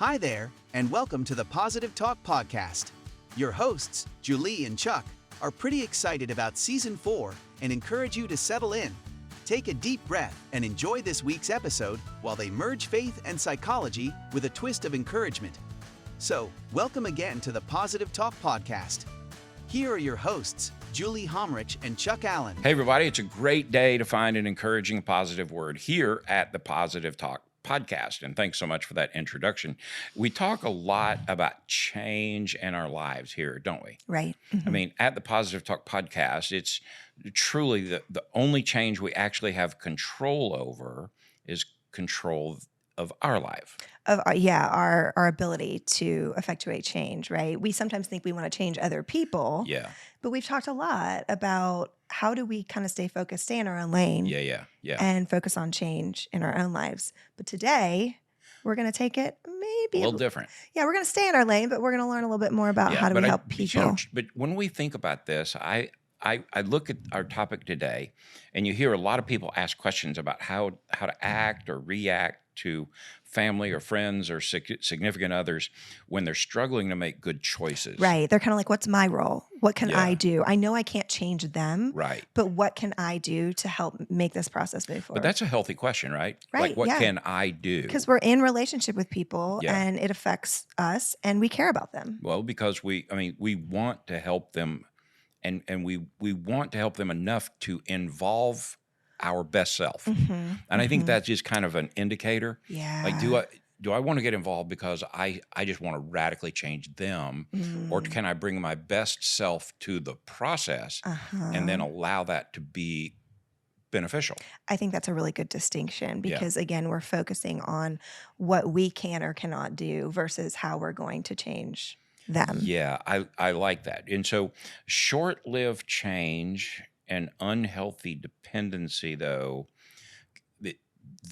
Hi there, and welcome to the Positive Talk Podcast. Your hosts, Julie and Chuck, are pretty excited about Season 4 and encourage you to settle in. Take a deep breath and enjoy this week's episode while they merge faith and psychology with a twist of encouragement. So, welcome again to the Positive Talk Podcast. Here are your hosts, Julie Homrich and Chuck Allen. Hey everybody, it's a great day to find an encouraging positive word here at the Positive Talk Podcast. And thanks so much for that introduction. We talk a lot about change in our lives here, don't we? Right. I mean, at the Positive Talk Podcast, it's truly the only change we actually have control over is control of our life. Our ability to effectuate change, right? We sometimes think we want to change other people. Yeah. But we've talked a lot about how do we kind of stay focused, stay in our own lane. Yeah. And focus on change in our own lives. But today, we're going to take it maybe A little different. Yeah, we're going to stay in our lane, but we're going to learn a little bit more about how do we help people. But when we think about this, I look at our topic today, and you hear a lot of people ask questions about how to act or react to family or friends or significant others when they're struggling to make good choices. Right. They're kind of like, what's my role? What can I do? I know I can't change them. Right. But what can I do to help make this process move forward? But that's a healthy question, right? Right. Like, what can I do? Because we're in relationship with people and it affects us and we care about them. Well, because we want to help them and we want to help them enough to involve our best self. And I think that's just kind of an indicator. Yeah. Like, do I want to get involved because I just want to radically change them, or can I bring my best self to the process and then allow that to be beneficial? I think that's a really good distinction because again, we're focusing on what we can or cannot do versus how we're going to change them. Yeah, I like that. And so short-lived change and unhealthy dependency, though,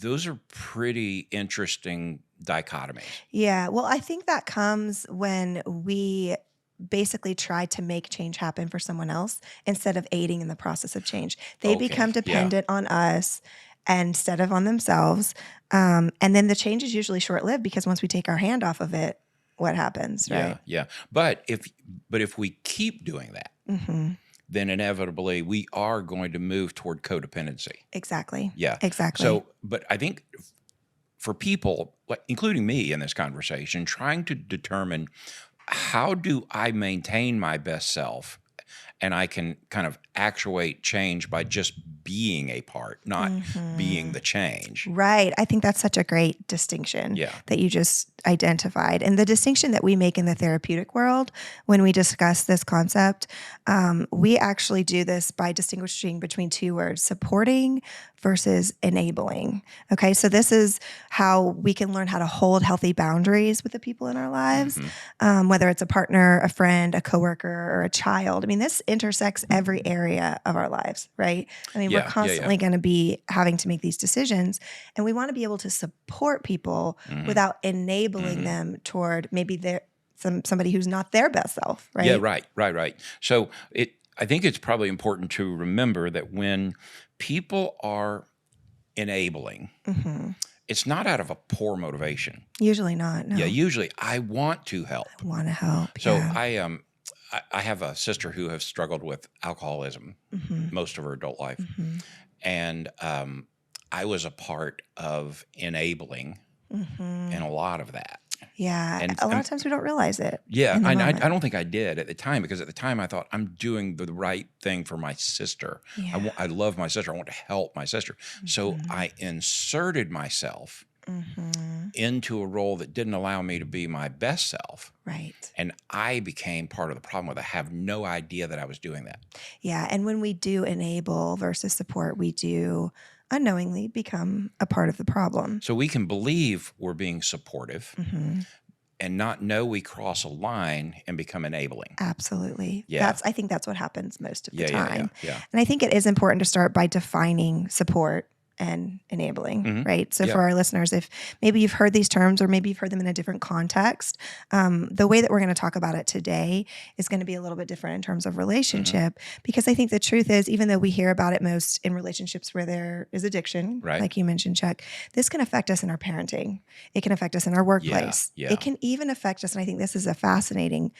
those are pretty interesting dichotomies. Yeah, well, I think that comes when we basically try to make change happen for someone else instead of aiding in the process of change. They become dependent on us instead of on themselves. And then the change is usually short-lived because once we take our hand off of it, what happens, right? Yeah. But if we keep doing that, then inevitably we are going to move toward codependency. Exactly. Yeah. Exactly. So, but I think for people, including me in this conversation, trying to determine how do I maintain my best self and I can kind of actuate change by just being a part, not being the change. Right. I think that's such a great distinction that you just identified. And the distinction that we make in the therapeutic world when we discuss this concept, we actually do this by distinguishing between two words, supporting versus enabling. Okay. So this is how we can learn how to hold healthy boundaries with the people in our lives, whether it's a partner, a friend, a coworker, or a child. I mean, this intersects every area of our lives, right? I mean, we're constantly going to be having to make these decisions, and we want to be able to support people without enabling them toward maybe somebody who's not their best self, right? Yeah, right. So I think it's probably important to remember that when people are enabling, it's not out of a poor motivation. Usually not, no. Yeah, usually I want to help. I want to help, So I have a sister who has struggled with alcoholism most of her adult life. And I was a part of enabling in a lot of that. Yeah, and a lot of times we don't realize it. Yeah, I don't think I did at the time, because at the time I thought I'm doing the right thing for my sister. Yeah. I love my sister. I want to help my sister. So I inserted myself into a role that didn't allow me to be my best self. Right. And I became part of the problem with it. I have no idea that I was doing that. Yeah, and when we do enable versus support, we do unknowingly become a part of the problem. So we can believe we're being supportive and not know we cross a line and become enabling. Absolutely. Yeah. I think that's what happens most of the Yeah. time. And I think it is important to start by defining support and enabling, Mhm. right? So Yeah. for our listeners, if maybe you've heard these terms or maybe you've heard them in a different context, the way that we're going to talk about it today is going to be a little bit different in terms of relationship, because I think the truth is, even though we hear about it most in relationships where there is addiction, Right. like you mentioned, Chuck, this can affect us in our parenting. It can affect us in our workplace. Yeah. It can even affect us, and I think this is a fascinating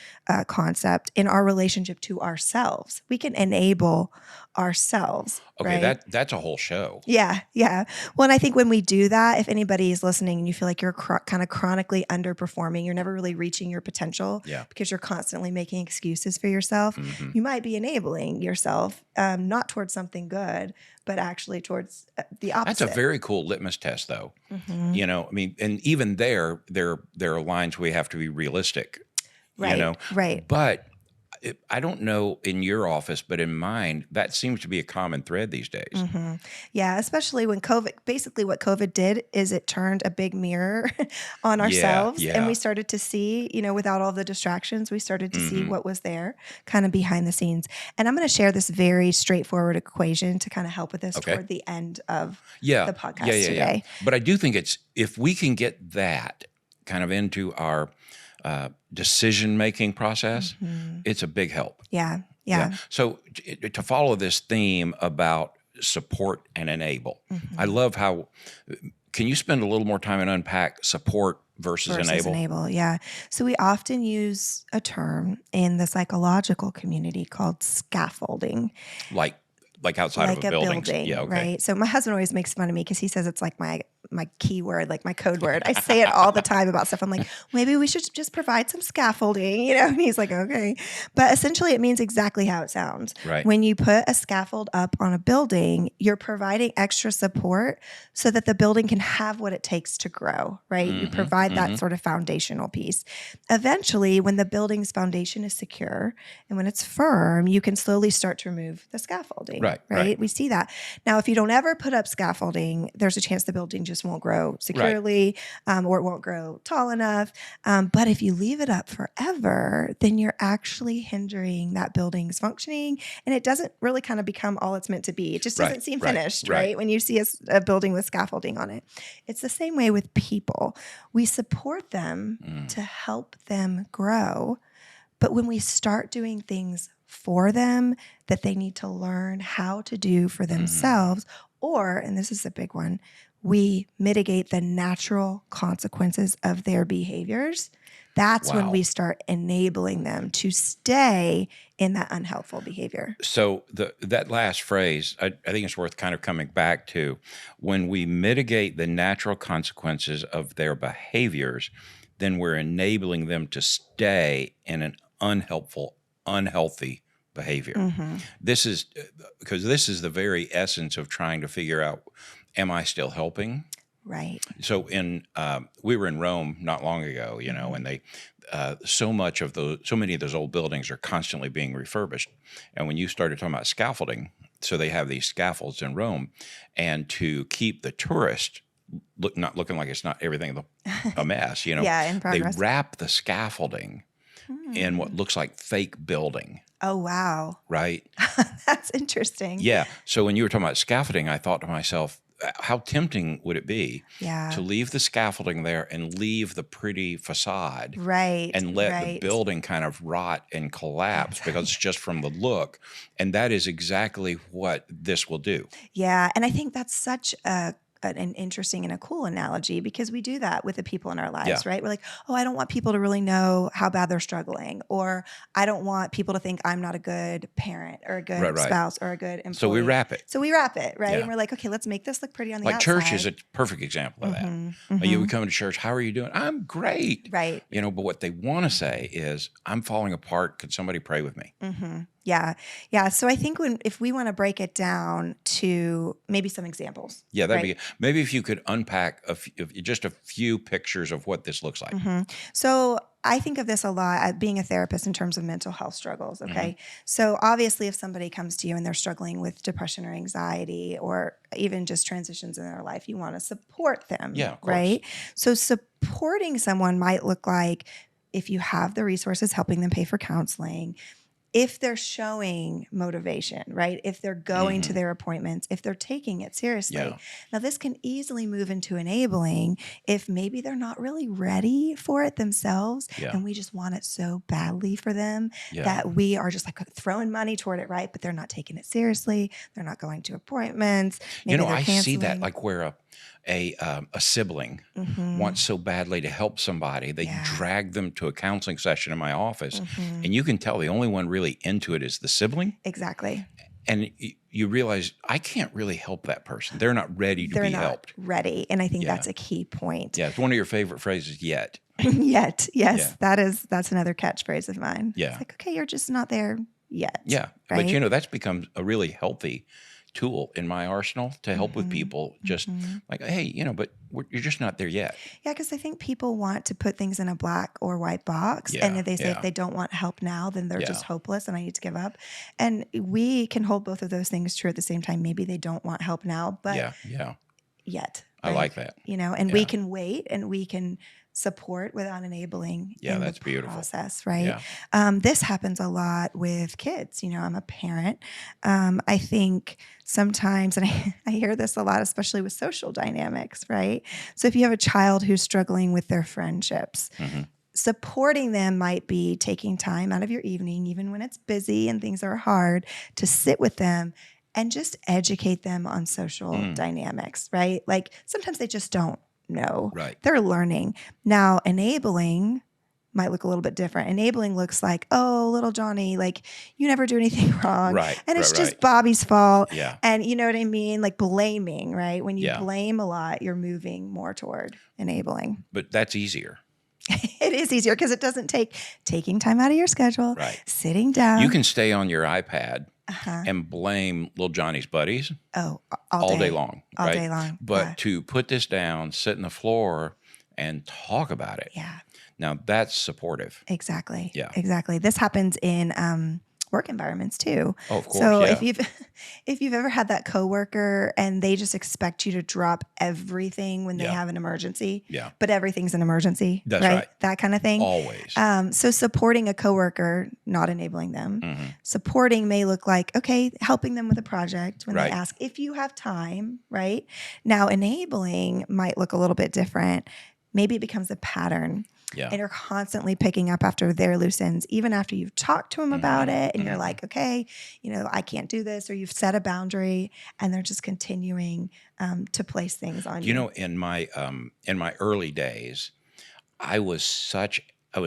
concept, in our relationship to ourselves. We can enable ourselves. Okay, right? that's a whole show. Yeah, yeah. Well, and I think when we do that, if anybody is listening and you feel like you're kind of chronically underperforming, you're never really reaching your potential Yeah. because you're constantly making excuses for yourself, Mhm. you might be enabling yourself, not towards something good, but actually towards the opposite. That's a very cool litmus test, though. Mhm. You know, I mean, and even there are lines we have to be realistic. Right, You know, right. but I don't know in your office, but in mine, that seems to be a common thread these days. Mm-hmm. Yeah, especially when basically what COVID did is it turned a big mirror on ourselves, and we started to see, without all the distractions, we started to see what was there kind of behind the scenes. And I'm going to share this very straightforward equation to kind of help with this toward the end of the podcast today. But I do think if we can get that kind of into our decision-making process, it's a big help. Yeah. So to follow this theme about support and enable, I love how, can you spend a little more time and unpack support versus enable? Yeah. So we often use a term in the psychological community called scaffolding. Like outside of a building. Yeah, okay. Right. So my husband always makes fun of me because he says it's like my keyword, like my code word. I say it all the time about stuff. I'm like, maybe we should just provide some scaffolding, and he's like, okay. But essentially it means exactly how it sounds. Right. When you put a scaffold up on a building, you're providing extra support so that the building can have what it takes to grow, right? You provide that sort of foundational piece. Eventually, when the building's foundation is secure and when it's firm, you can slowly start to remove the scaffolding. Right. We see that. Now, if you don't ever put up scaffolding, there's a chance the building just won't grow securely, or it won't grow tall enough. But if you leave it up forever, then you're actually hindering that building's functioning, and it doesn't really kind of become all it's meant to be. It just doesn't seem finished, right? When you see a building with scaffolding on it. It's the same way with people. We support them to help them grow. But when we start doing things for them that they need to learn how to do for themselves, or, and this is a big one, we mitigate the natural consequences of their behaviors. That's when we start enabling them to stay in that unhelpful behavior. So that last phrase, I think it's worth kind of coming back to. When we mitigate the natural consequences of their behaviors, then we're enabling them to stay in an unhealthy behavior. This is because this is the very essence of trying to figure out, am I still helping? Right. So we were in Rome not long ago, and they so many of those old buildings are constantly being refurbished. And when you started talking about scaffolding, so they have these scaffolds in Rome, and to keep the tourist not looking like it's not everything a mess, Yeah, in progress. They wrap the scaffolding in what looks like fake building. Oh, wow. Right? That's interesting. Yeah. So when you were talking about scaffolding, I thought to myself, how tempting would it be to leave the scaffolding there and leave the pretty facade, and let the building kind of rot and collapse because it's just from the look. And that is exactly what this will do. Yeah. And I think that's such an interesting and a cool analogy, because we do that with the people in our lives, right? We're like, oh, I don't want people to really know how bad they're struggling, or I don't want people to think I'm not a good parent or a good spouse or a good employee. So we wrap it. Right? And we're like, okay, let's make this look pretty on the outside. Like church is a perfect example of that. You would come to church, how are you doing? I'm great. Right. But what they want to say is, I'm falling apart. Could somebody pray with me? Yeah. Yeah. So I think if we want to break it down to maybe some examples. Yeah, that'd be, maybe if you could unpack just a few pictures of what this looks like. So I think of this a lot, being a therapist, in terms of mental health struggles. Okay. So obviously if somebody comes to you and they're struggling with depression or anxiety, or even just transitions in their life, you want to support them. Yeah, of course. Right. So supporting someone might look like, if you have the resources, helping them pay for counseling, if they're showing motivation, right? If they're going to their appointments, if they're taking it seriously. Yeah. Now, this can easily move into enabling if maybe they're not really ready for it themselves, Yeah. and we just want it so badly for them Yeah. that we are just like throwing money toward it, right? But they're not taking it seriously. They're not going to appointments. Maybe they're I see that canceling. like where a sibling wants so badly to help somebody, they Yeah. drag them to a counseling session in my office, Mhm. and you can tell the only one really into it is the sibling, Exactly. and you realize I can't really help that person. They're not ready to They're be not helped. ready. And I think Yeah. that's a key point. Yeah, it's one of your favorite phrases yet. Yet. Yes. Yeah. That's another catchphrase of mine. Yeah. It's like, okay, you're just not there yet. Yeah, Right? but that's become a really healthy tool in my arsenal to help with people. Just like, hey, but you're just not there yet. Yeah, because I think people want to put things in a black or white box. Yeah, And if they say yeah. if they don't want help now, then they're Yeah. just hopeless and I need to give up. And we can hold both of those things true at the same time. Maybe they don't want help now, but Yeah, yet. I right? like that. And we Yeah. can wait and we can support without enabling Yeah, in that's the beautiful. process, right? Yeah. This happens a lot with kids. I'm a parent. I think sometimes, and I hear this a lot, especially with social dynamics, right? So if you have a child who's struggling with their friendships, Mhm. supporting them might be taking time out of your evening, even when it's busy and things are hard, to sit with them and just educate them on social dynamics, right? Like sometimes they just don't know. Right. They're learning. Now, enabling might look a little bit different. Enabling looks like, oh, little Johnny, like you never do anything wrong. Right, And it's right, just right. Bobby's fault. Yeah. And you know what I mean? Like blaming, right? When you Yeah. blame a lot, you're moving more toward enabling. But that's easier. It is easier because it doesn't take taking time out of your schedule, Right. sitting down. You can stay on your iPad Uh-huh. and blame little Johnny's buddies all all day long. All right? day long. But to put this down, sit on the floor and talk about it. Yeah. Now that's supportive. Exactly. Yeah. Exactly. This happens in work environments too. Oh, of course. So yeah. if you've ever had that coworker and they just expect you to drop everything when they Yeah. have an emergency, Yeah. but everything's an emergency, That's right. That kind of thing. Always. So supporting a coworker, not enabling them. Mhm. Supporting may look like, okay, helping them with a project when Right. they ask if you have time, right? Now, enabling might look a little bit different. Maybe it becomes a pattern. Yeah. And you're constantly picking up after their loose ends, even after you've talked to them about Mhm. it and you're Mhm. like, okay, I can't do this, or you've set a boundary and they're just continuing to place things on you. In my early days, I was such an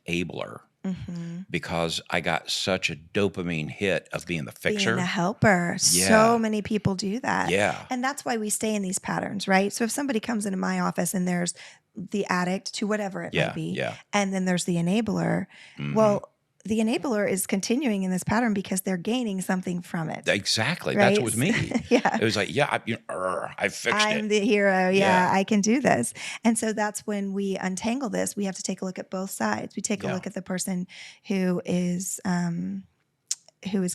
enabler Mhm. because I got such a dopamine hit of being the fixer. Being a helper. Yeah. So many people do that. Yeah. And that's why we stay in these patterns, right? So if somebody comes into my office and there's the addict to whatever it Yeah. might be, Yeah. and then there's the enabler, Mhm. well, the enabler is continuing in this pattern because they're gaining something from it. Exactly. Right? That's what was me. Yeah. It was like, I fixed I'm it. the hero. Yeah, Yeah. I can do this. And so that's when we untangle this. We have to take a look at both sides. We take a Yeah. look at the person who is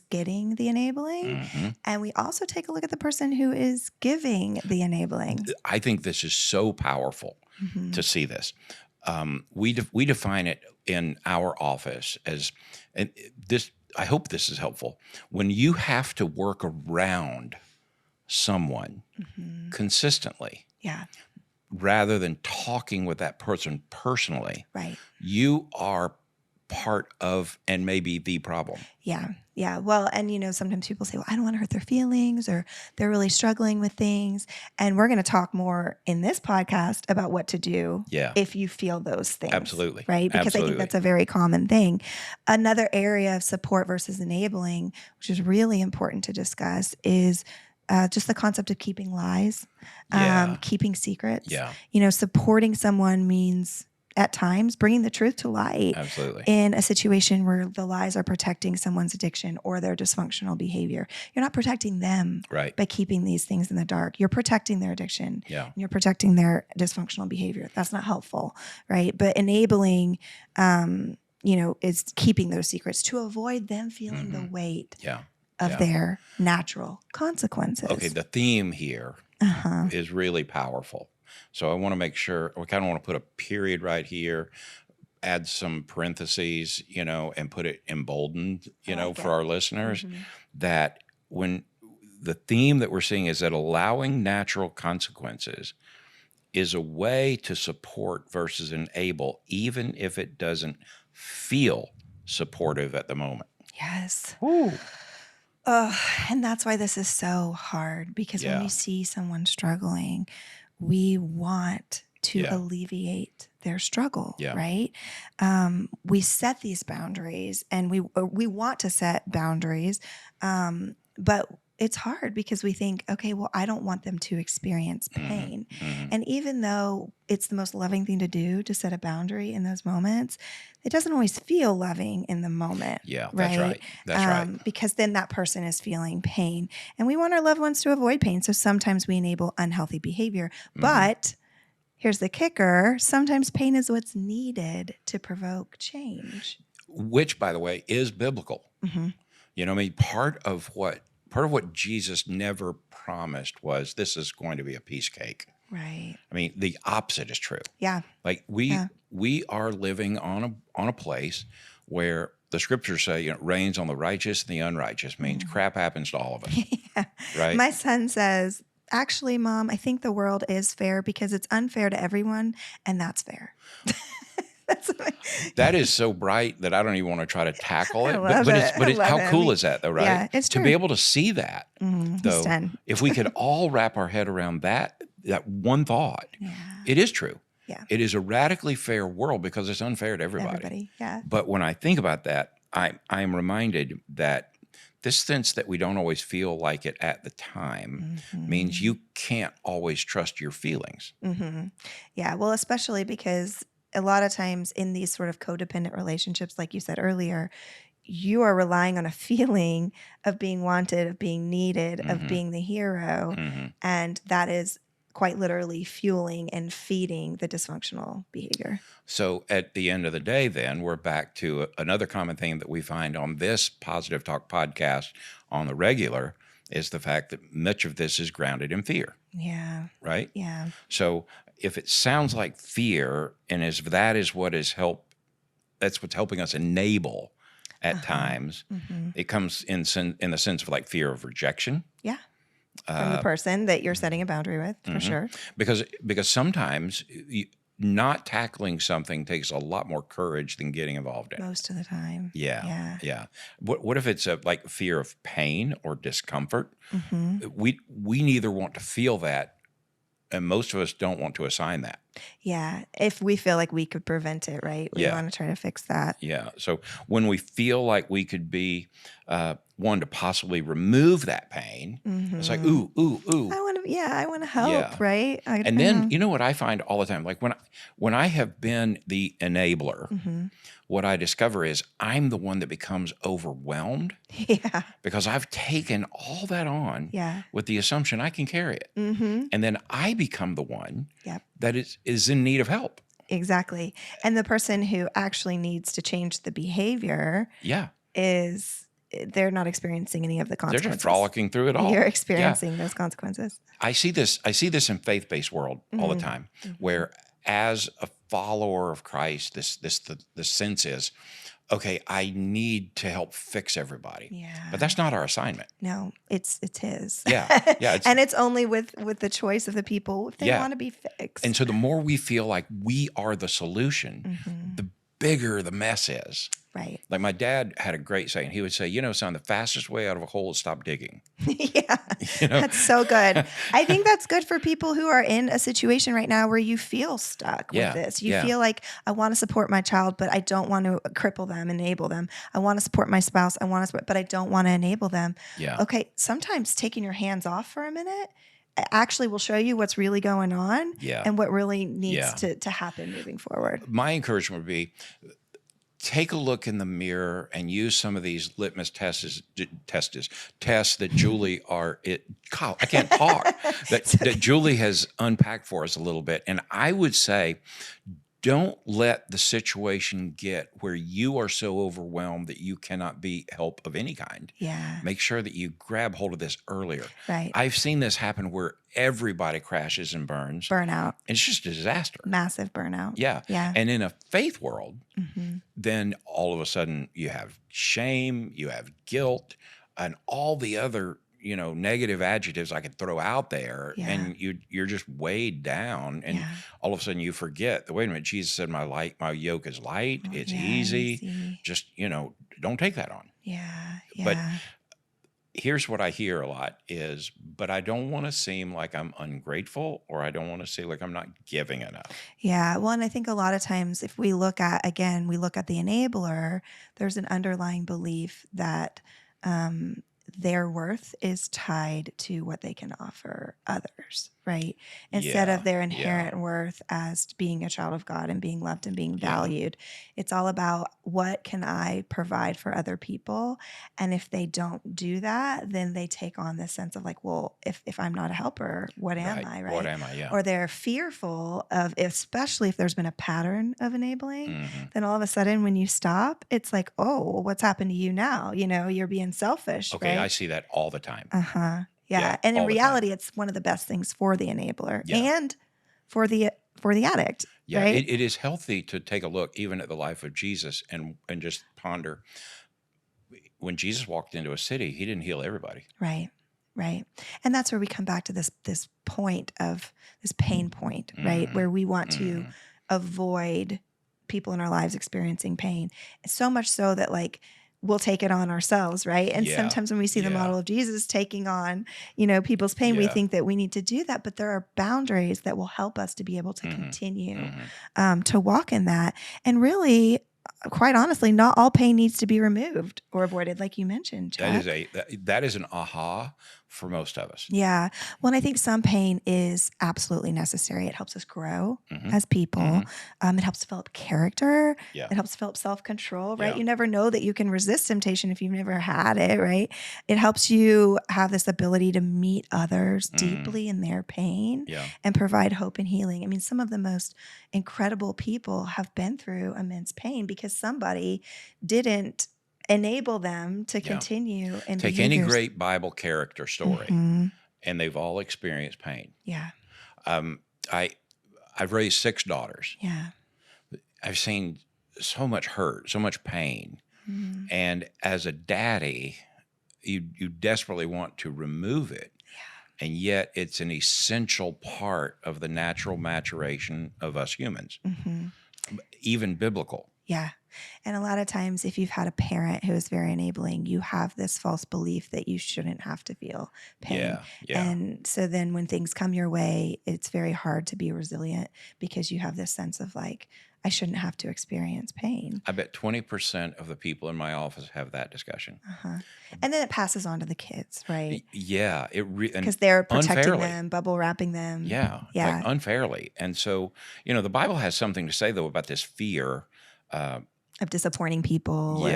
getting the enabling, Mhm. and we also take a look at the person who is giving the enabling. I think this is so powerful Mhm. to see this. We define it in our office as, and this. I hope this is helpful. When you have to work around someone Mhm. consistently, Yeah, rather than talking with that person personally, right. you are part of and maybe the problem. Yeah. Yeah. Well, and sometimes people say, well, I don't want to hurt their feelings, or they're really struggling with things. And we're going to talk more in this podcast about what to do Yeah. if you feel those things. Absolutely. Right. Because I Absolutely. think that's a very common thing. Another area of support versus enabling, which is really important to discuss, is just the concept of keeping lies, Yeah. keeping secrets. Yeah. Supporting someone means at times bringing the truth to light Absolutely. in a situation where the lies are protecting someone's addiction or their dysfunctional behavior. You're not protecting them Right. by keeping these things in the dark. You're protecting their addiction. Yeah. And you're protecting their dysfunctional behavior. That's not helpful, right? But enabling, is keeping those secrets to avoid them feeling the weight Yeah. of Yeah. their natural consequences. Okay. The theme here Uh-huh. is really powerful. So I want to make sure we kind of want to put a period right here. add some parentheses, and put it emboldened, like for it. our listeners, that when the theme that we're seeing is that allowing natural consequences is a way to support versus enable, even if it doesn't feel supportive at the moment. Yes. Ooh. And that's why this is so hard, because when we see someone struggling, we want to alleviate their struggle, right? We set these boundaries, and we want to set boundaries, but it's hard because we think, okay, well, I don't want them to experience pain. And even though it's the most loving thing to do to set a boundary in those moments, it doesn't always feel loving in the moment. Yeah, that's right. That's right. Because then that person is feeling pain. And we want our loved ones to avoid pain. So sometimes we enable unhealthy behavior. But here's the kicker. Sometimes pain is what's needed to provoke change. Which, by the way, is biblical. Part of what Jesus never promised was this is going to be a piece cake. Right. I mean, the opposite is true. Yeah. Like we are living on a place where the scriptures say, it rains on the righteous and the unrighteous, means crap happens to all of us. Right. My son says, actually, Mom, I think the world is fair because it's unfair to everyone, and that's fair. That is so bright that I don't even want to try to tackle it. But how cool is that, though, right? Yeah, it's true. To be able to see that, though, 10. if we could all wrap our head around that one thought, it is true. Yeah. It is a radically fair world because it's unfair to everybody. Yeah. But when I think about that, I am reminded that this sense that we don't always feel like it at the time means you can't always trust your feelings. Yeah. Well, especially because a lot of times in these sort of codependent relationships, like you said earlier, you are relying on a feeling of being wanted, of being needed, of being the hero. And that is quite literally fueling and feeding the dysfunctional behavior. So at the end of the day, then, we're back to another common theme that we find on this Positive Talk podcast on the regular is the fact that much of this is grounded in fear. Yeah. Right? Yeah. So if it sounds like fear, and that's what's helping us enable at times, it comes in the sense of like fear of rejection. Yeah. From the person that you're setting a boundary with, for sure. Because sometimes not tackling something takes a lot more courage than getting involved in. Most of the time. Yeah. What if it's like fear of pain or discomfort? We neither want to feel that, and most of us don't want to assign that. Yeah. If we feel like we could prevent it, right? We want to try to fix that. Yeah. So when we feel like we could be one to possibly remove that pain, it's like, ooh. I want to help, right? And then, you know what I find all the time? Like when I have been the enabler, what I discover is I'm the one that becomes overwhelmed. Yeah. Because I've taken all that on with the assumption I can carry it. And then I become the one that is in need of help. Exactly. And the person who actually needs to change the behavior they're not experiencing any of the consequences. They're just frolicking through it all. You're experiencing those consequences. I see this in faith-based world all the time, where as a follower of Christ, the sense is, okay, I need to help fix everybody. Yeah. But that's not our assignment. No, it's his. Yeah. And it's only with the choice of the people if they want to be fixed. And so the more we feel like we are the solution, the bigger the mess is. Right. Like my dad had a great saying. He would say, son, the fastest way out of a hole is stop digging. Yeah. That's so good. I think that's good for people who are in a situation right now where you feel stuck with this. You feel like, I want to support my child, but I don't want to cripple them, enable them. I want to support my spouse, but I don't want to enable them. Yeah. Okay, sometimes taking your hands off for a minute actually will show you what's really going on and what really needs to happen moving forward. My encouragement would be, take a look in the mirror and use some of these litmus tests that Julie I can't talk, that Julie has unpacked for us a little bit. And I would say, don't let the situation get where you are so overwhelmed that you cannot be help of any kind. Yeah. Make sure that you grab hold of this earlier. Right. I've seen this happen where everybody crashes and burns. Burnout. It's just a disaster. Massive burnout. Yeah. Yeah. And in a faith world, then all of a sudden you have shame, you have guilt, and all the other, negative adjectives I could throw out there, and you're just weighed down, and all of a sudden you forget that, wait a minute, Jesus said my yoke is light, it's easy. Just, don't take that on. Yeah. But here's what I hear a lot is, but I don't want to seem like I'm ungrateful, or I don't want to seem like I'm not giving enough. Yeah. Well, and I think a lot of times if we look at the enabler, there's an underlying belief that their worth is tied to what they can offer others, right? Instead of their inherent worth as being a child of God and being loved and being valued. It's all about, what can I provide for other people? And if they don't do that, then they take on this sense of like, well, if I'm not a helper, what am I, right? What am I, yeah. Or they're fearful of, especially if there's been a pattern of enabling, then all of a sudden when you stop, it's like, oh, well, what's happened to you now? You're being selfish, Okay, right? I see that all the time. Yeah. And in reality, it's one of the best things for the enabler and for the addict. Yeah, right? it is healthy to take a look even at the life of Jesus and just ponder. When Jesus walked into a city, he didn't heal everybody. Right. And that's where we come back to this point of this pain point, right? Where we want to avoid people in our lives experiencing pain. So much so that like, we'll take it on ourselves, right? And sometimes when we see the model of Jesus taking on, people's pain, we think that we need to do that, but there are boundaries that will help us to be able to continue to walk in that. And really, quite honestly, not all pain needs to be removed or avoided, like you mentioned, Chuck. That is an aha for most of us. Yeah. Well, and I think some pain is absolutely necessary. It helps us grow as people. It helps develop character. Yeah. It helps develop self-control, right? Yeah. You never know that you can resist temptation if you've never had it, right? It helps you have this ability to meet others deeply in their pain and provide hope and healing. I mean, some of the most incredible people have been through immense pain because somebody didn't enable them to continue and take any great Bible character story, and they've all experienced pain. Yeah. I've raised 6 daughters. Yeah. I've seen so much hurt, so much pain, and as a daddy, you desperately want to remove it, and yet it's an essential part of the natural maturation of us humans, even biblical. Yeah. And a lot of times, if you've had a parent who is very enabling, you have this false belief that you shouldn't have to feel pain. Yeah. And so then when things come your way, it's very hard to be resilient because you have this sense of like, I shouldn't have to experience pain. I bet 20% of the people in my office have that discussion. And then it passes on to the kids, right? Yeah. Because they're protecting unfairly. them, bubble wrapping them. Yeah. Like unfairly. And so, the Bible has something to say, though, about this fear of disappointing people.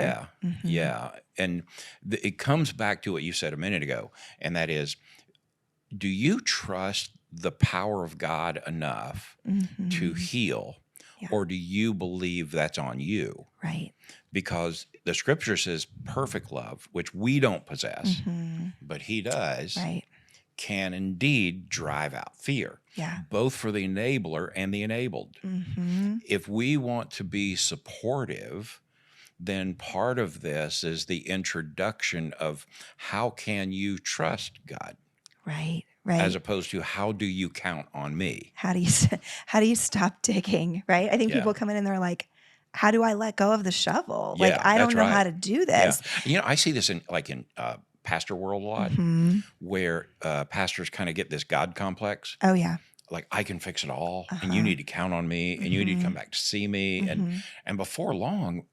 Yeah. And it comes back to what you said a minute ago, and that is, do you trust the power of God enough to heal, or do you believe that's on you? Right. Because the scripture says perfect love, which we don't possess, but he does, can indeed drive out fear. Yeah. Both for the enabler and the enabled. If we want to be supportive, then part of this is the introduction of how can you trust God? Right. As opposed to how do you count on me? How do you stop digging? Right. I think people come in and they're like, how do I let go of the shovel? Like, I don't know how to do this. Yeah. I see this in pastor world a lot, where pastors kind of get this God complex. Oh yeah. Like, I can fix it all, and you need to count on me, and you need to come back to see me. And before long,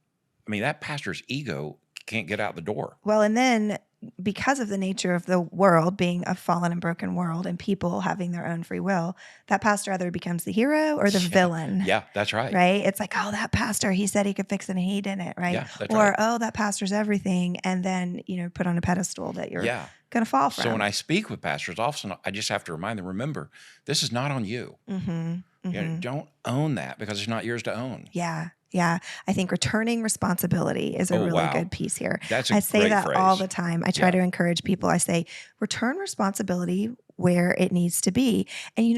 that pastor's ego can't get out the door. Well, and then because of the nature of the world being a fallen and broken world and people having their own free will, that pastor either becomes the hero or the villain. Yeah, that's right. Right? It's like, oh, that pastor, he said he could fix it and he didn't, right? Yeah, that's or, right. oh, that pastor's everything. And then, put on a pedestal that you're going to fall from. So when I speak with pastors, often I just have to remind them, remember, this is not on you. Don't own that because it's not yours to own. Yeah. Yeah. I think returning responsibility is a really good piece here. That's I say great that phrase. all the time. I try to encourage people. I say, return responsibility where it needs to be. And,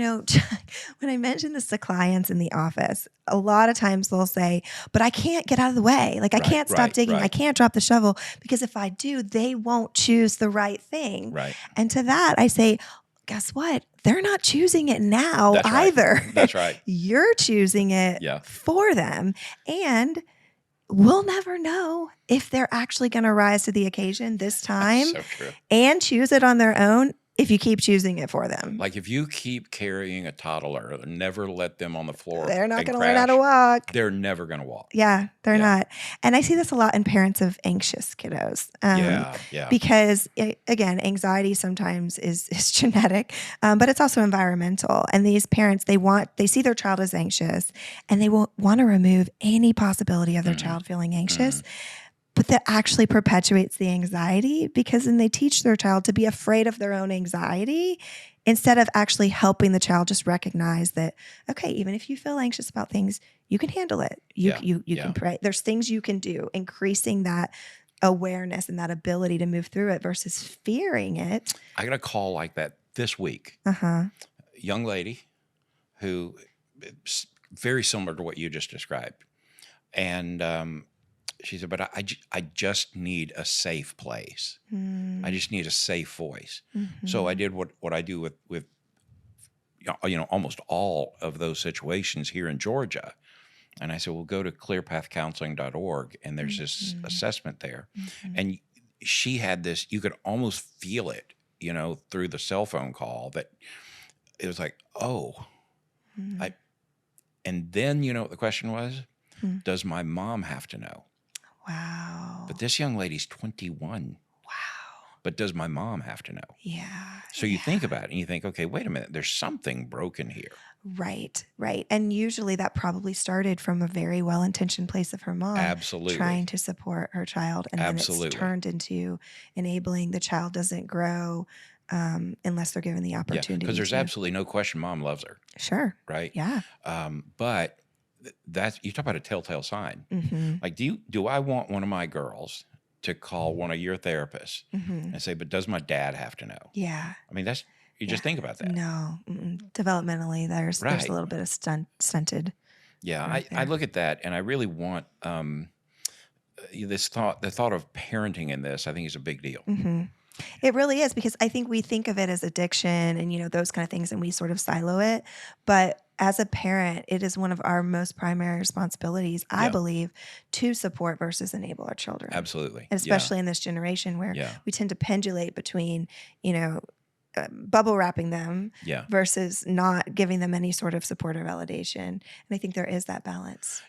when I mention this to clients in the office, a lot of times they'll say, but I can't get out of the way. Like, I can't stop digging. I can't drop the shovel because if I do, they won't choose the right thing. Right. And to that, I say, guess what? They're not choosing it now either. That's right. You're choosing it for them. And we'll never know if they're actually going to rise to the occasion this time and choose it on their own if you keep choosing it for them. Like if you keep carrying a toddler, never let them on the floor. They're not going to learn how to walk. They're never going to walk. Yeah, they're not. And I see this a lot in parents of anxious kiddos. Because, again, anxiety sometimes is genetic, but it's also environmental. And these parents, they see their child as anxious, and they will want to remove any possibility of their child feeling anxious. But that actually perpetuates the anxiety because then they teach their child to be afraid of their own anxiety instead of actually helping the child just recognize that, okay, even if you feel anxious about things, you can handle it. You can pray. There's things you can do, increasing that awareness and that ability to move through it versus fearing it. I got a call like that this week. Young lady who very similar to what you just described. And she said, but I just need a safe place. I just need a safe voice. So I did what I do with almost all of those situations here in Georgia. And I said, well, go to clearpathcounseling.org, and there's this assessment there. And she had this, you could almost feel it, through the cell phone call, that it was like, and then, the question was, does my mom have to know? Wow. But this young lady's 21. Wow. But does my mom have to know? Yeah. So you think about it and you think, okay, wait a minute, there's something broken here. Right. And usually that probably started from a very well-intentioned place of her mom. Absolutely. Trying to support her child. And then it's turned into enabling the child doesn't grow unless they're given the opportunity. Because there's absolutely no question mom loves her. Sure. Right? Yeah. But that's, you talk about a telltale sign. Like, do I want one of my girls to call one of your therapists and say, but does my dad have to know? Yeah. I mean, that's, you just think about that. No. Developmentally, there's a little bit of stunted. Yeah. I look at that and I really want the thought of parenting in this, I think is a big deal. It really is, because I think we think of it as addiction and, those kind of things, and we sort of silo it. But as a parent, it is one of our most primary responsibilities, I believe, to support versus enable our children. Absolutely. And especially in this generation where we tend to pendulate between, bubble wrapping them versus not giving them any sort of support or validation. And I think there is that balance.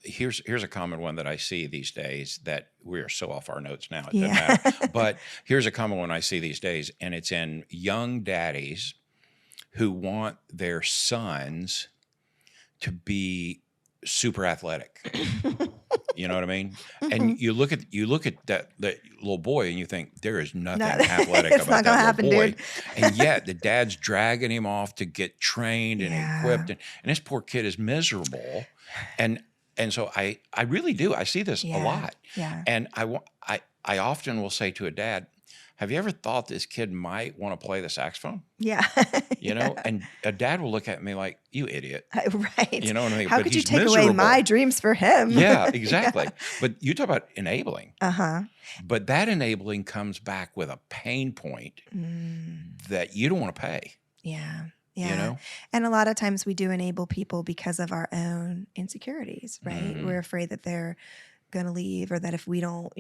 Here's a common one that I see these days that we are so off our notes now. It doesn't matter. But here's a common one I see these days, and it's in young daddies who want their sons to be super athletic. You know what I mean? And you look at that little boy and you think there is nothing athletic about that little boy. And yet the dad's dragging him off to get trained and equipped, and this poor kid is miserable. And so I really do. I see this a lot. Yeah. And I often will say to a dad, have you ever thought this kid might want to play the saxophone? Yeah. And a dad will look at me like, you idiot. Right. You know what I mean? How could you take away my dreams for him? Yeah, exactly. But you talk about enabling. But that enabling comes back with a pain point that you don't want to pay. Yeah. Yeah. And a lot of times we do enable people because of our own insecurities, right? We're afraid that they're going to leave, or that if we don't,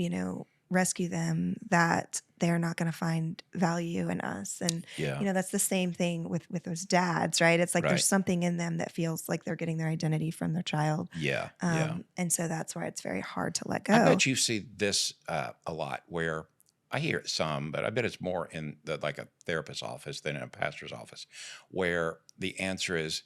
rescue them, that they're not going to find value in us. And, that's the same thing with those dads, right? It's like there's something in them that feels like they're getting their identity from their child. Yeah. And so that's why it's very hard to let go. I bet you see this a lot, where I hear it some, but I bet it's more in like a therapist's office than in a pastor's office, where the answer is,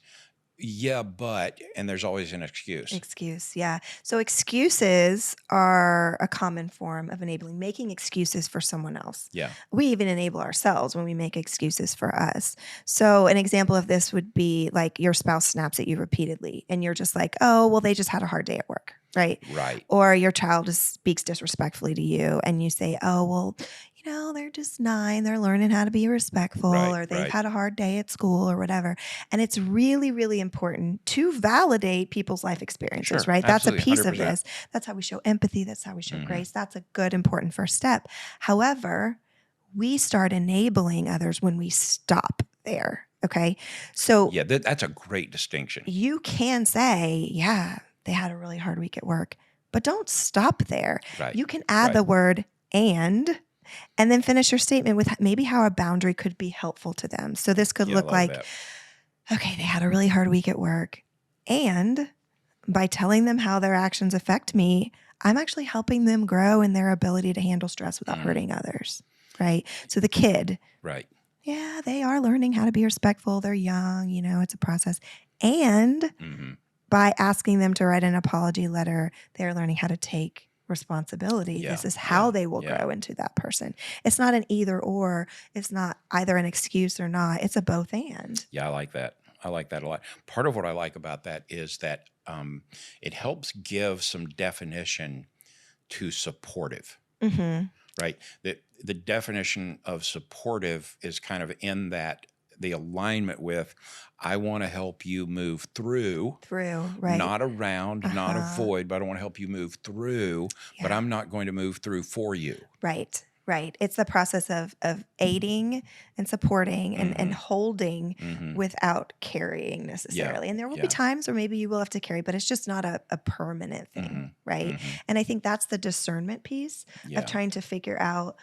yeah, but, and there's always an excuse. Excuse, yeah. So excuses are a common form of enabling, making excuses for someone else. Yeah. We even enable ourselves when we make excuses for us. So an example of this would be like your spouse snaps at you repeatedly and you're just like, oh, well, they just had a hard day at work, right? Right. Or your child speaks disrespectfully to you and you say, oh, well, they're just 9. They're learning how to be respectful, or they've had a hard day at school or whatever. And it's really, really important to validate people's life experiences, right? That's a piece 100%. Of this. That's how we show empathy. That's how we show grace. That's a good, important first step. However, we start enabling others when we stop there. Okay. So yeah, that's a great distinction. You can say, yeah, they had a really hard week at work, but don't stop there. Right. You can add the word and then finish your statement with maybe how a boundary could be helpful to them. So this could look like, okay, they had a really hard week at work. And by telling them how their actions affect me, I'm actually helping them grow in their ability to handle stress without hurting others, right? So the kid, right? Yeah, they are learning how to be respectful. They're young, it's a process. And by asking them to write an apology letter, they're learning how to take responsibility. Yeah, this is how they will grow into that person. It's not an either or. It's not either an excuse or not. It's a both and. Yeah, I like that. I like that a lot. Part of what I like about that is that it helps give some definition to supportive. Right? The definition of supportive is kind of in that the alignment with, I want to help you move through, right? Not around, not avoid, but I want to help you move through, but I'm not going to move through for you. Right. It's the process of aiding and supporting and holding without carrying necessarily. And there will be times where maybe you will have to carry, but it's just not a permanent thing, right? And I think that's the discernment piece of trying to figure out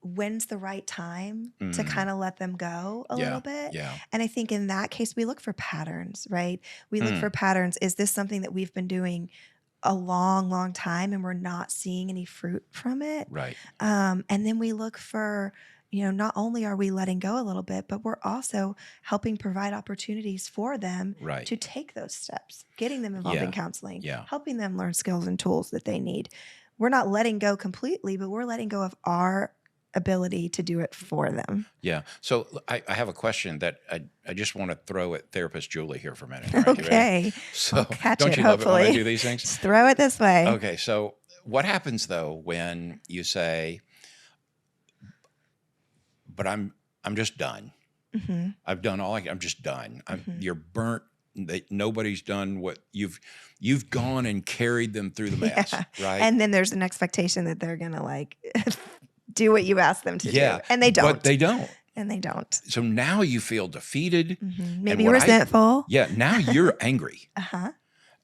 when's the right time to kind of let them go a little bit. And I think in that case, we look for patterns, right? We look for patterns. Is this something that we've been doing a long, long time and we're not seeing any fruit from it? Right. And then we look for, not only are we letting go a little bit, but we're also helping provide opportunities for them to take those steps, getting them involved in counseling, helping them learn skills and tools that they need. We're not letting go completely, but we're letting go of our ability to do it for them. Yeah. So I have a question that I just want to throw at therapist Julie here for a minute. Right, okay. So don't you love it when I do these things? Just throw it this way. Okay. So what happens though when you say, but I'm just done. I've done all I'm just done. You're burnt. Nobody's done what you've gone and carried them through the mess, right? And then there's an expectation that they're gonna do what you ask them to do, and they don't. But they don't. And they don't. So now you feel defeated, maybe resentful. Now you're angry.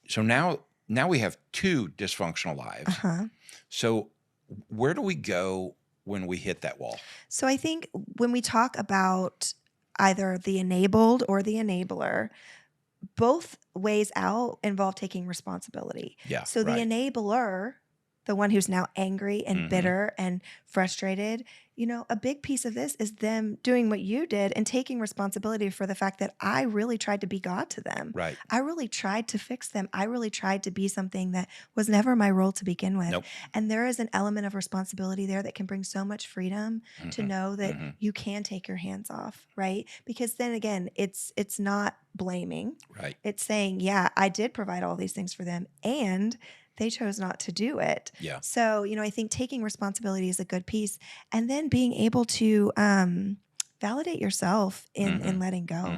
So now we have 2 dysfunctional lives. So where do we go when we hit that wall? So I think when we talk about either the enabled or the enabler, both ways out involve taking responsibility. So the enabler, the one who's now angry and bitter and frustrated, a big piece of this is them doing what you did and taking responsibility for the fact that I really tried to be God to them. Right. I really tried to fix them. I really tried to be something that was never my role to begin with. Nope. And there is an element of responsibility there that can bring so much freedom to know that you can take your hands off, right? Because then again, it's not blaming. Right. It's saying, yeah, I did provide all these things for them and they chose not to do it. Yeah. So, I think taking responsibility is a good piece. And then being able to validate yourself in letting go,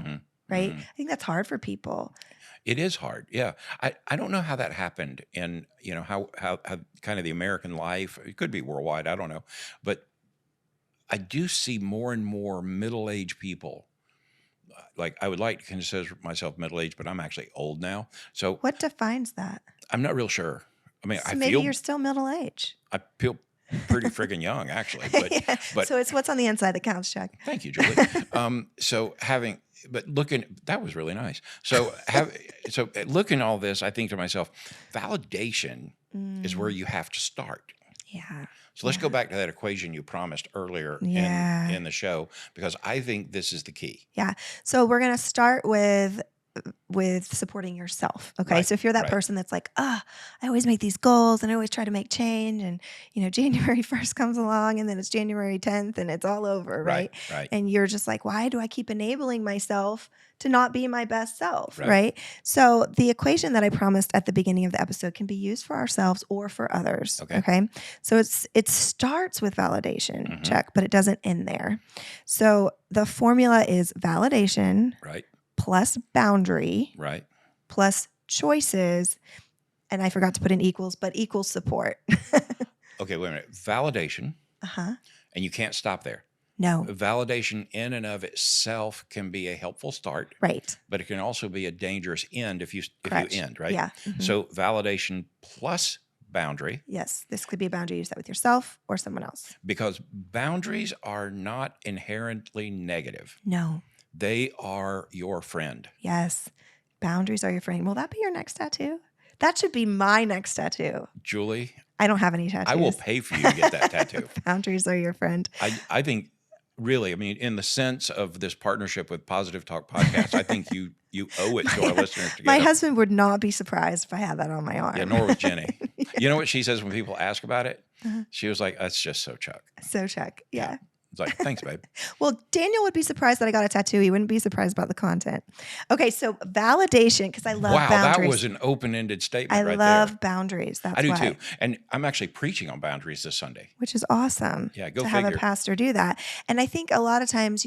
right? I think that's hard for people. It is hard. Yeah. I don't know how that happened in, how kind of the American life, it could be worldwide, I don't know. But I do see more and more middle-aged people. Like I would like to consider myself middle-aged, but I'm actually old now. So what defines that? I'm not real sure. I mean, so maybe you're still middle-aged. I feel pretty friggin' young, actually. But so it's what's on the inside that counts, Chuck. Thank you, Julie. That was really nice. So looking at all this, I think to myself, validation is where you have to start. Yeah. So let's go back to that equation you promised earlier in the show, because I think this is the key. Yeah. So we're going to start with supporting yourself. Okay. Right, So if you're that person that's like, I always make these goals and I always try to make change, and January 1st comes along and then it's January 10th and it's all over. Right. And you're just like, why do I keep enabling myself to not be my best self? Right. So the equation that I promised at the beginning of the episode can be used for ourselves or for others. Okay. So it starts with validation, check, but it doesn't end there. So the formula is validation. Right. Plus boundary, right, plus choices, and I forgot to put in equals, but equals support. Okay, wait a minute. Validation, and you can't stop there. No. Validation in and of itself can be a helpful start, right? But it can also be a dangerous end if you end, right? Yeah. So validation plus boundary. Yes, this could be a boundary you set with yourself or someone else. Because boundaries are not inherently negative. No. They are your friend. Yes. Boundaries are your friend. Will that be your next tattoo? That should be my next tattoo. Julie, I don't have any tattoos. I will pay for you to get that tattoo. Boundaries are your friend. I think, really, I mean, in the sense of this partnership with Positive Talk Podcast, I think you owe it to our listeners to get My husband would not be surprised if I had that on my arm. Yeah, nor would Jenny. You know what she says when people ask about it? She was like, that's just so Chuck. So Chuck, yeah. It's like, thanks, babe. Well, Daniel would be surprised that I got a tattoo. He wouldn't be surprised about the content. Okay, so validation, because I love boundaries. Wow, that was an open-ended statement I love boundaries. That's I do why. too. And I'm actually preaching on boundaries this Sunday. Which is awesome. Yeah, go to figure. have a pastor do that. And I think a lot of times,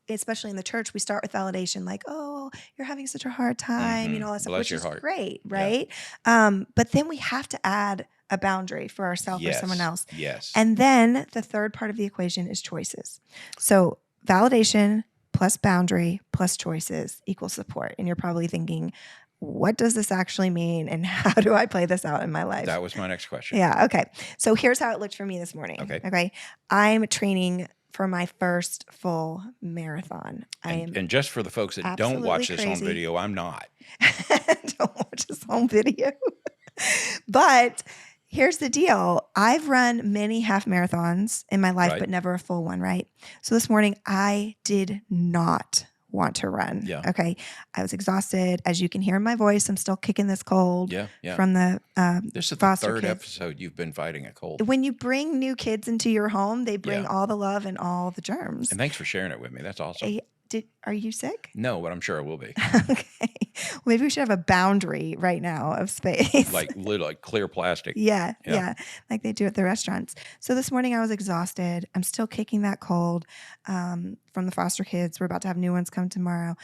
especially in the church, we start with validation, like, oh, you're having such a hard time, all that stuff, Bless which your is heart. great, right? Yeah. But then we have to add a boundary for ourselves or someone else. Yes. And then the third part of the equation is choices. So validation plus boundary plus choices equals support. And you're probably thinking, what does this actually mean? And how do I play this out in my life? That was my next question. Yeah. Okay. So here's how it looked for me this morning. Okay. I'm training for my first full marathon. And just for the folks that don't watch this on video, I'm not. Don't watch this on video. But here's the deal. I've run many half marathons in my life, but never a full one, right? So this morning I did not want to run. Yeah. Okay. I was exhausted. As you can hear in my voice, I'm still kicking this cold from the This is the foster third kids. episode you've been fighting a cold. When you bring new kids into your home, they bring all the love and all the germs. And thanks for sharing it with me. That's awesome. Are you sick? No, but I'm sure I will be. Okay. Well, maybe we should have a boundary right now of space. like clear plastic. Yeah, like they do at the restaurants. So this morning I was exhausted. I'm still kicking that cold from the foster kids. We're about to have new ones come tomorrow.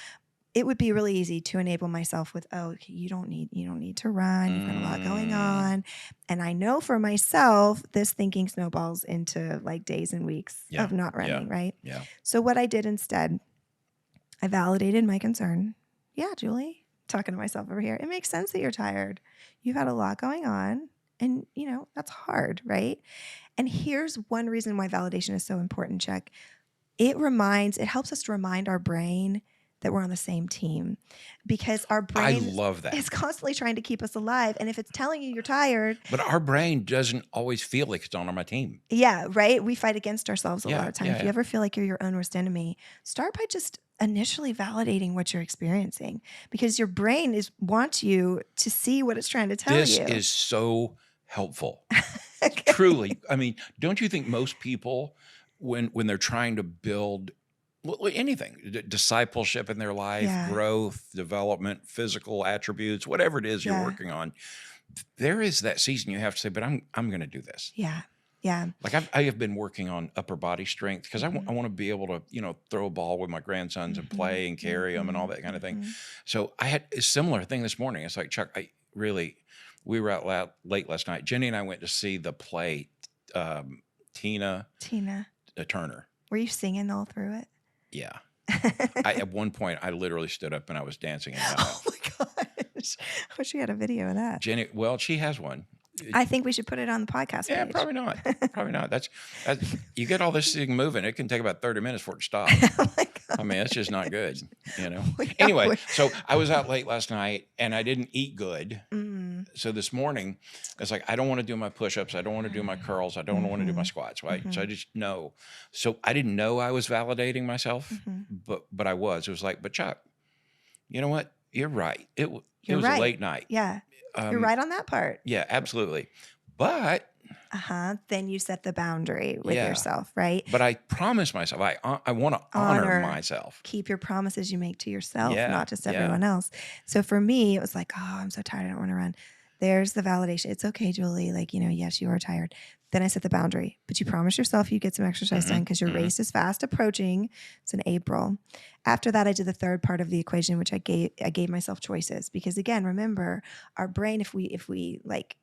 It would be really easy to enable myself with, you don't need to run. You've got a lot going on. And I know for myself, this thinking snowballs into like days and weeks of not running, right? Yeah. So what I did instead, I validated my concern. Yeah, Julie, talking to myself over here. It makes sense that you're tired. You've had a lot going on and, that's hard, right? And here's one reason why validation is so important, Chuck. It helps us to remind our brain that we're on the same team, because our brain is constantly trying to keep us alive. And if it's telling you you're tired. But our brain doesn't always feel like it's on my team. Yeah, right? We fight against ourselves a lot of times. If you ever feel like you're your own worst enemy, start by just initially validating what you're experiencing, because your brain wants you to see what it's trying to tell you. This is so helpful. Truly. I mean, don't you think most people, when they're trying to build anything, discipleship in their life, growth, development, physical attributes, whatever it is you're working on, there is that season you have to say, but I'm going to do this. Yeah. Yeah. Like I have been working on upper body strength because I want to be able to, throw a ball with my grandsons and play and carry them and all that kind of thing. So I had a similar thing this morning. It's like, Chuck, we were out late last night. Jenny and I went to see the play, Tina Turner. Were you singing all through it? Yeah. At one point, I literally stood up and I was dancing. Oh my gosh. I wish you had a video of that. Jenny, well, she has one. I think we should put it on the podcast page. Yeah, probably not. Probably not. That's you get all this thing moving. It can take about 30 minutes for it to stop. Oh my God. I mean, it's just not good, Anyway, so I was out late last night and I didn't eat good. So this morning, it's like, I don't want to do my push-ups. I don't want to do my curls. I don't want to do my squats, right? So I just know. So I didn't know I was validating myself, but I was. It was like, but Chuck, you know what? You're right. It was right. a late night. Yeah. You're right on that part. Yeah, absolutely. But then you set the boundary with yourself, right? But I promised myself, I want to honor myself. Keep your promises you make to yourself, not just everyone else. So for me, it was like, oh, I'm so tired. I don't want to run. There's the validation. It's okay, Julie. Like, yes, you are tired. Then I set the boundary, but you promise yourself you get some exercise done because your race is fast approaching. It's in April. After that, I did the third part of the equation, which I gave myself choices, because again, remember, our brain, if we like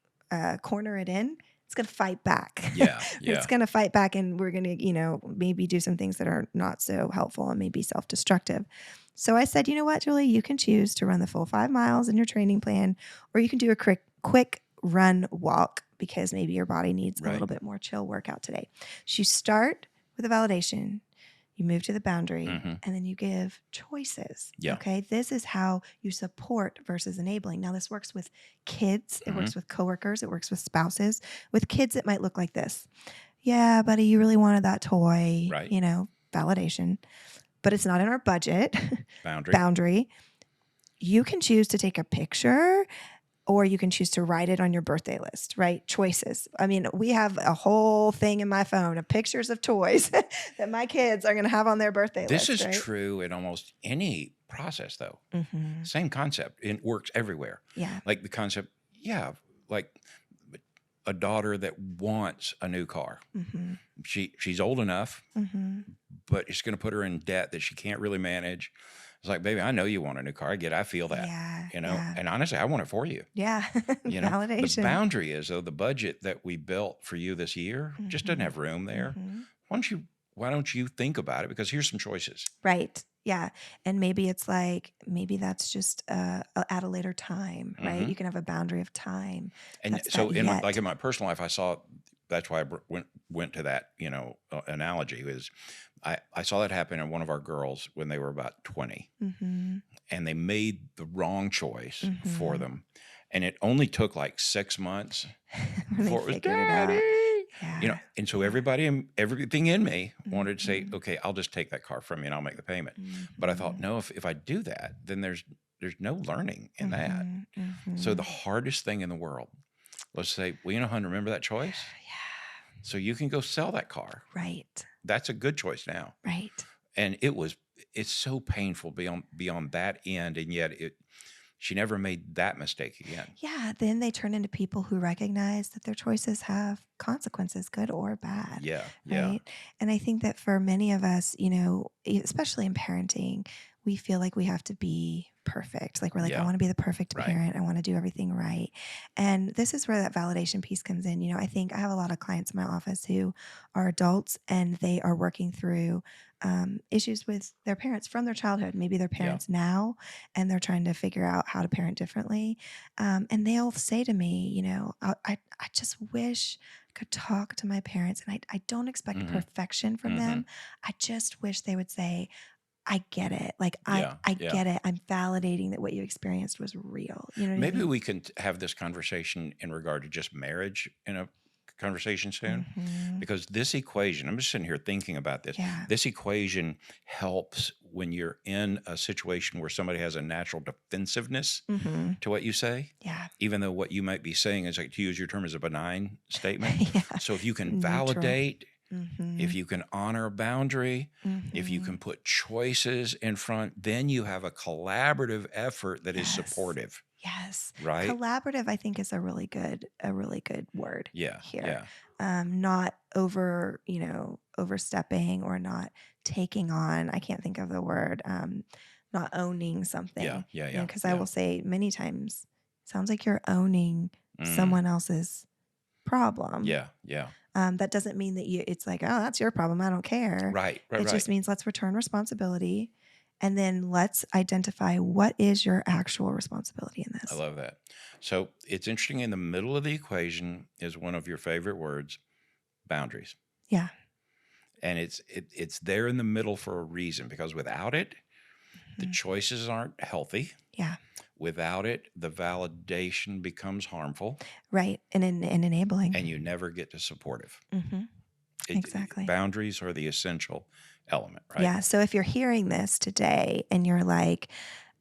corner it in, it's going to fight back. Yeah. It's going to fight back, and we're going to, maybe do some things that are not so helpful and maybe self-destructive. So I said, you know what, Julie, you can choose to run the full 5 miles in your training plan, or you can do a quick run walk because maybe your body needs a little bit more chill workout today. So you start with a validation. You move to the boundary, and then you give choices. Yeah. Okay. This is how you support versus enabling. Now, this works with kids. It works with coworkers. It works with spouses. With kids, it might look like this. Yeah, buddy, you really wanted that toy. Right. Validation. But it's not in our budget. Boundary. You can choose to take a picture, or you can choose to write it on your birthday list, right? Choices. I mean, we have a whole thing in my phone of pictures of toys that my kids are going to have on their birthday list. This is true in almost any process, though. Same concept. It works everywhere. Yeah. Like the concept, like a daughter that wants a new car. She's old enough, but it's going to put her in debt that she can't really manage. It's like, baby, I know you want a new car. I feel that. Yeah, And honestly, I want it for you. Yeah. Validation. The boundary is, though, the budget that we built for you this year just doesn't have room there. Why don't you think about it? Because here's some choices. Right. Yeah. And maybe it's like, maybe that's just at a later time, right? You can have a boundary of time. And that's so in yet. my personal life, I saw, that's why I went to that, analogy is I saw that happen in one of our girls when they were about 20 and they made the wrong choice for them. And it only took like 6 months before it was Daddy. Yeah. And so everything in me wanted to say, okay, I'll just take that car from you and I'll make the payment. But I thought, no, if I do that, then there's no learning in that. So the hardest thing in the world, let's say, well, hon, remember that choice? Yeah. So you can go sell that car. Right. That's a good choice now. Right. And it's so painful beyond that end. And yet she never made that mistake again. Yeah. Then they turn into people who recognize that their choices have consequences, good or bad. Yeah. Right. And I think that for many of us, especially in parenting, we feel like we have to be perfect. Like we're like, I want to be the perfect parent. I want to do everything right. And this is where that validation piece comes in. I think I have a lot of clients in my office who are adults and they are working through issues with their parents from their childhood. Maybe they're parents now and they're trying to figure out how to parent differently. And they'll say to me, I just wish I could talk to my parents, and I don't expect perfection from them. I just wish they would say, I get it. Like I get it. I'm validating that what you experienced was real. Maybe we can have this conversation in regard to just marriage in a conversation soon, because this equation, I'm just sitting here thinking about this. Yeah. This equation helps when you're in a situation where somebody has a natural defensiveness to what you say. Yeah. Even though what you might be saying is, like, to use your term, is a benign statement. So if you can Neutral. Validate, if you can honor a boundary, if you can put choices in front, then you have a collaborative effort that is supportive. Yes. Right. Collaborative, I think, is a really good word. Yeah. Here. Not overstepping or not taking on. I can't think of the word. Not owning something. Yeah. Because I will say many times, sounds like you're owning someone else's problem. Yeah. That doesn't mean that it's like, oh, that's your problem, I don't care. Right. It just means let's return responsibility, and then let's identify what is your actual responsibility in this. I love that. So it's interesting, in the middle of the equation is one of your favorite words, boundaries. Yeah. And it's there in the middle for a reason, because without it, the choices aren't healthy. Yeah. Without it, the validation becomes harmful. Right. And enabling. And you never get to supportive. Mm-hmm. Exactly. Boundaries are the essential element, right? Yeah. So if you're hearing this today and you're like,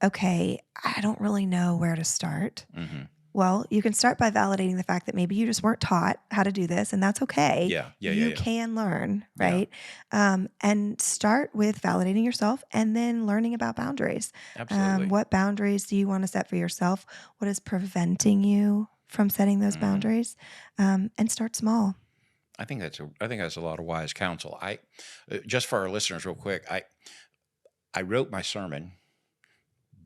okay, I don't really know where to start. Mm-hmm. Well, you can start by validating the fact that maybe you just weren't taught how to do this, and that's okay. You can learn, right? And start with validating yourself and then learning about boundaries. Absolutely. What boundaries do you want to set for yourself? What is preventing you from setting those boundaries? And start small. I think that's a lot of wise counsel. Just for our listeners, real quick, I wrote my sermon,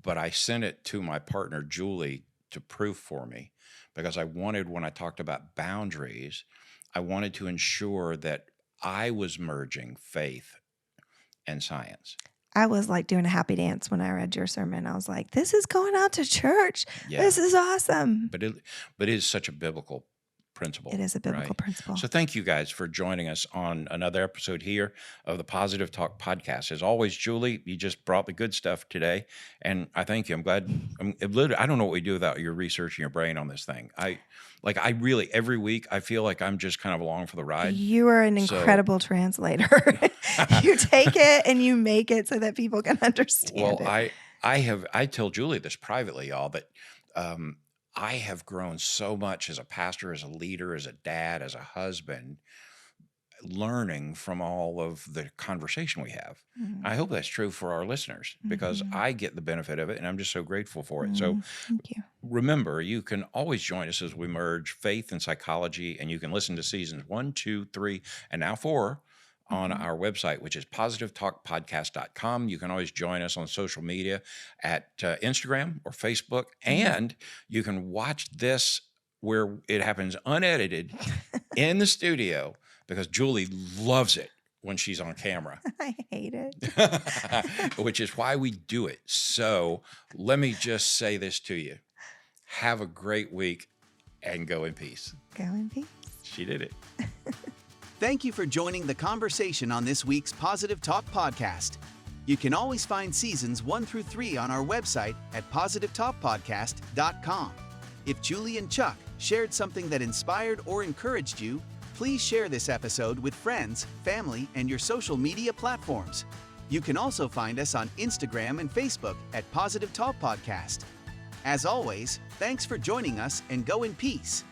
but I sent it to my partner Julie to proof for me, because I wanted, when I talked about boundaries, I wanted to ensure that I was merging faith and science. I was like doing a happy dance when I read your sermon. I was like, this is going out to church. Yeah. This is awesome. But it is such a biblical principle. It is a biblical principle. So thank you guys for joining us on another episode here of the Positive Talk Podcast. As always, Julie, you just brought the good stuff today, and I thank you. I'm glad. I don't know what we do without your research and your brain on this thing. I really, every week, I feel like I'm just kind of along for the ride. You are an incredible translator. You take it and you make it so that people can understand it. Well, I tell Julie this privately, y'all, that I have grown so much as a pastor, as a leader, as a dad, as a husband, learning from all of the conversation we have. Mm-hmm. I hope that's true for our listeners, because I get the benefit of it, and I'm just so grateful for it. So thank you. Remember, you can always join us as we merge faith and psychology, and you can listen to seasons 1, 2, 3, and now 4 on our website, which is positivetalkpodcast.com. You can always join us on social media at Instagram or Facebook, and you can watch this where it happens unedited in the studio, because Julie loves it when she's on camera. I hate it. Which is why we do it. So let me just say this to you. Have a great week and go in peace. Go in peace. She did it. Thank you for joining the conversation on this week's Positive Talk Podcast. You can always find seasons 1 through 3 on our website at positivetalkpodcast.com. If Julie and Chuck shared something that inspired or encouraged you, please share this episode with friends, family, and your social media platforms. You can also find us on Instagram and Facebook at Positive Talk Podcast. As always, thanks for joining us, and go in peace.